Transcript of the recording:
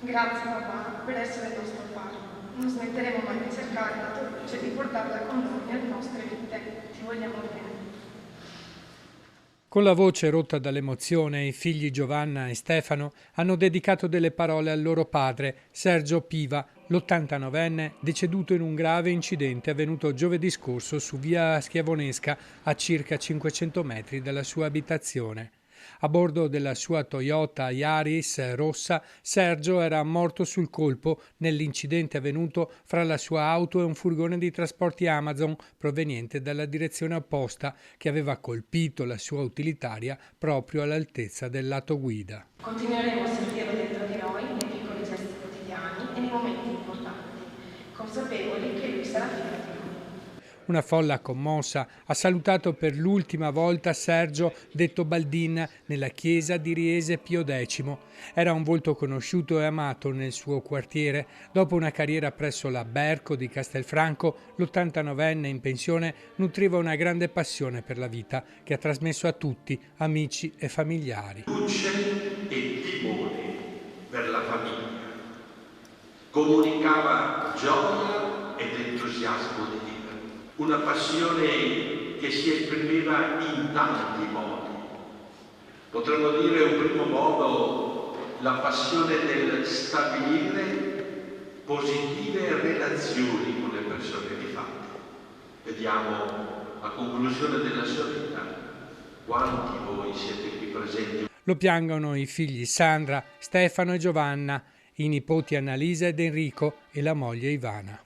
Grazie papà per essere il nostro faro. Non smetteremo mai di cercare la tua luce e di portarla con noi nelle nostre vite. Ti vogliamo bene. Con la voce rotta dall'emozione, i figli Giovanna e Stefano hanno dedicato delle parole al loro padre, Sergio Piva, l'89enne, deceduto in un grave incidente avvenuto giovedì scorso su via Schiavonesca, a circa 500 metri dalla sua abitazione. A bordo della sua Toyota Yaris rossa, Sergio era morto sul colpo nell'incidente avvenuto fra la sua auto e un furgone di trasporti Amazon proveniente dalla direzione opposta, che aveva colpito la sua utilitaria proprio all'altezza del lato guida. Continueremo a sentirlo dentro di noi nei piccoli gesti quotidiani e nei momenti importanti, consapevoli che lui sarà fiero di noi. Una folla commossa ha salutato per l'ultima volta Sergio, detto Baldin, nella chiesa di Riese Pio X. Era un volto conosciuto e amato nel suo quartiere. Dopo una carriera presso la Berco di Castelfranco, l'89enne in pensione nutriva una grande passione per la vita che ha trasmesso a tutti, amici e familiari. Luce e timore per la famiglia. Comunicava gioia ed entusiasmo di vita. Una passione che si esprimeva in tanti modi. Potremmo dire un primo modo la passione del stabilire positive relazioni con le persone di fatto. Vediamo a conclusione della sua vita quanti voi siete qui presenti. Lo piangono i figli Sandra, Stefano e Giovanna, i nipoti Annalisa ed Enrico e la moglie Ivana.